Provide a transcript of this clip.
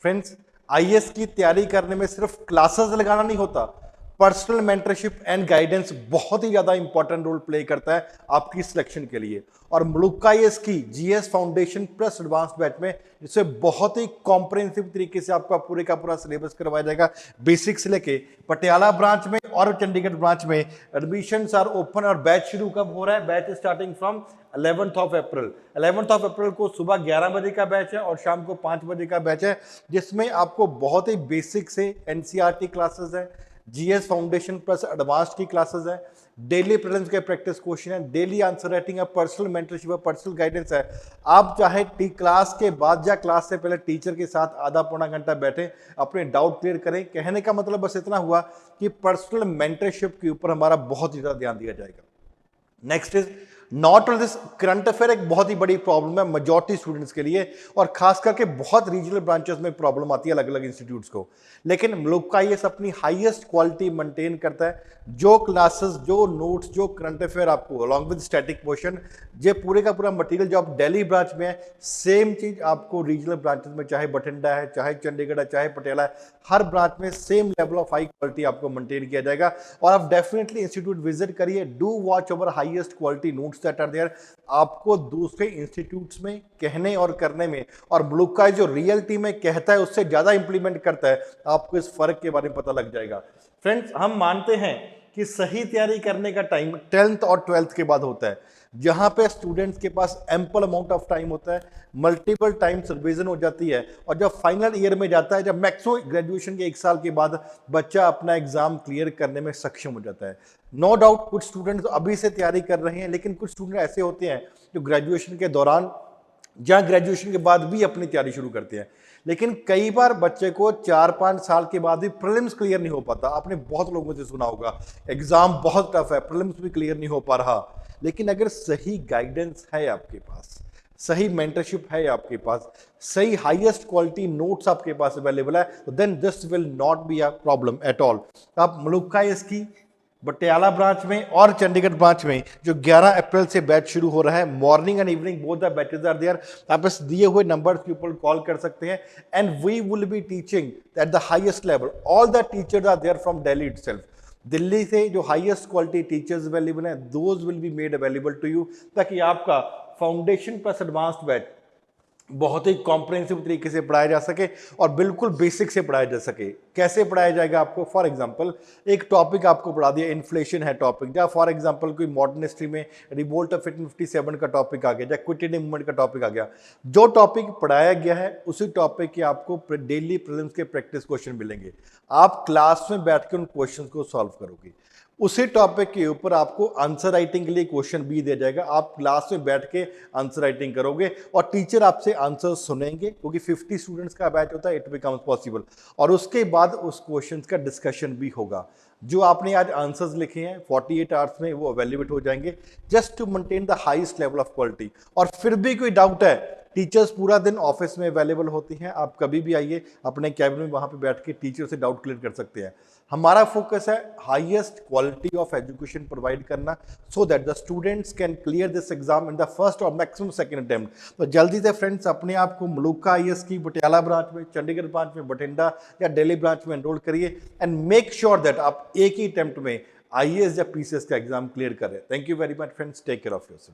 Friends, IAS की तैयारी करने में सिर्फ क्लासेस लगाना नहीं होता, पर्सनल मेंटरशिप एंड गाइडेंस बहुत ही ज्यादा इंपॉर्टेंट रोल प्ले करता है आपकी सिलेक्शन के लिए। और मलुक आईएएस की GS foundation plus advance batch में जिससे बहुत ही कॉम्प्रिहेंसिव तरीके से आपका पूरे का पूरा सिलेबस करवाया जाएगा, बेसिक से लेके पटियाला ब्रांच में और चंडीगढ़ ब्रांच में एडमिशंस आर ओपन। और बैच शुरू कब हो रहा है? Batch starting from 11th of April. 11th of April को सुबह 11 बजे का बैच है और शाम को 5 बजे का बैच है, जिसमें आपको बहुत ही बेसिक से एनसीईआरटी क्लासेस है, जीएस फाउंडेशन प्लस एडवांस्ड की क्लासेस है, डेली प्रीलिम्स के प्रैक्टिस क्वेश्चन है, डेली आंसर राइटिंग है, पर्सनल मेंटरशिप है, पर्सनल गाइडेंस है। आप चाहे क्लास के बाद या क्लास से पहले टीचर के साथ आधा पौना घंटा बैठे, अपने डाउट क्लियर करें। कहने का मतलब बस इतना हुआ कि पर्सनल मेंटरशिप के ऊपर हमारा बहुत ही ज्यादा ध्यान दिया जाएगा। Next is not on this current affair एक बहुत ही बड़ी प्रॉब्लम है मेजॉरिटी स्टूडेंट्स के लिए, और खास करके बहुत रीजनल ब्रांचेस में प्रॉब्लम आती है अलग अलग इंस्टीट्यूट्स को। लेकिन मलुक आईएएस अपनी हाईएस्ट क्वालिटी मेंटेन करता है। जो क्लासेस, जो नोट्स, जो करंट अफेयर आपको अलॉन्ग विद स्टैटिक क्वेश्चन, ये पूरे का पूरा मटेरियल जो आप दिल्ली ब्रांच में है, सेम चीज आपको रीजनल ब्रांचेस में, चाहे बठिंडा है, चाहे चंडीगढ़ है, चाहे पटियाला है, हर ब्रांच में same level of high quality आपको मेंटेन किया जाएगा। और आप डेफिनेटली इंस्टीट्यूट विजिट करिए, do watch over highest quality notes that are there. आपको दूसरे इंस्टीट्यूट्स में कहने और करने में, और मलुक का जो रियलिटी में कहता है उससे ज्यादा इंप्लीमेंट करता है, आपको इस फर्क के बारे में पता लग जाएगा। फ्रेंड्स, हम मानते हैं कि सही तैयारी करने का टाइम 10th और 12th के बाद होता है, जहां पे स्टूडेंट्स के पास एम्पल अमाउंट ऑफ टाइम होता है, मल्टीपल टाइम्स रिवीजन हो जाती है, और जब फाइनल ईयर में जाता है, जब मैक्सिमम ग्रेजुएशन के 1 साल के बाद बच्चा अपना एग्जाम क्लियर करने में सक्षम हो जाता है। नो डाउट कुछ स्टूडेंट्स अभी से तैयारी कर रहे हैं, लेकिन कुछ स्टूडेंट ऐसे होते हैं जो ग्रेजुएशन के दौरान या ग्रेजुएशन के बाद भी अपनी तैयारी शुरू करते हैं। लेकिन कई बार बच्चे को 4-5 साल के बाद भी प्रीलिम्स क्लियर नहीं हो पाता। आपने बहुत लोगों से सुना होगा एग्जाम बहुत टफ है, प्रीलिम्स भी क्लियर नहीं हो पा रहा। लेकिन अगर सही गाइडेंस है आपके पास, सही मेंटरशिप है आपके पास, सही हाईएस्ट क्वालिटी नोट्स आपके पास अवेलेबल है, तो then this will not be a problem at all. आप मलुक आईएएस की पटियाला ब्रांच में और चंडीगढ़ ब्रांच में जो 11 अप्रैल से बैच शुरू हो रहा है, morning and evening both the batches are there. आप इस दिए हुए नंबर के ऊपर कॉल कर सकते हैं, and we will be teaching at the highest level. All the teachers are there from Delhi itself. Delhi से जो हाईएस्ट क्वालिटी टीचर्स अवेलेबल हैं, those will be made available to you, ताकि आपका फाउंडेशन प्लस एडवांस्ड बैच बहुत ही comprehensive तरीके से पढ़ाया जा सके और बिल्कुल बेसिक से पढ़ाया जा सके। कैसे पढ़ाया जाएगा आपको? फॉर एग्जांपल एक टॉपिक आपको पढ़ा दिया, इन्फ्लेशन है टॉपिक, या फॉर एग्जांपल कोई मॉडर्न हिस्ट्री में रिवोल्ट ऑफ 1857 का टॉपिक आ गया, या क्विट इंडिया मूवमेंट का टॉपिक आ गया। जो टॉपिक पढ़ाया गया है उसी टॉपिक के आपको डेली प्रीलिम्स के प्रैक्टिस क्वेश्चन मिलेंगे। आप क्लास में बैठ के उन क्वेश्चन को सॉल्व करोगे। उसी टॉपिक के ऊपर आपको आंसर राइटिंग के लिए क्वेश्चन भी दिया जाएगा। आप क्लास में बैठ के आंसर राइटिंग करोगे और टीचर आपसे आंसर सुनेंगे, क्योंकि 50 स्टूडेंट्स का बैच होता है, इट बिकम्स पॉसिबल। और उसके बाद उस क्वेश्चन का डिस्कशन भी होगा। जो आपने आज आंसर्स लिखे हैं 48 आवर्स में वो अवेलेबल हो जाएंगे, just to maintain the highest level of quality. और फिर भी कोई डाउट है, टीचर्स पूरा दिन ऑफिस में अवेलेबल होती हैं, आप कभी भी आइए अपने कैबिन में, वहां पे बैठ के टीचर से डाउट क्लियर कर सकते हैं। हमारा फोकस है highest quality of education provide करना, so that the students can clear this exam in the first और मैक्सिमम सेकंड अटेम्प्ट। तो जल्दी से फ्रेंड्स अपने आप को मलुक आईएएस की पटियाला ब्रांच में, चंडीगढ़ ब्रांच में, बठिंडा या दिल्ली ब्रांच में एनरोल करिए, एंड मेक श्योर दैट आप एक ही अटेम्प्ट में आईएएस या पीसीएस का एग्जाम क्लियर करें। Thank you very much friends, take care of yourself.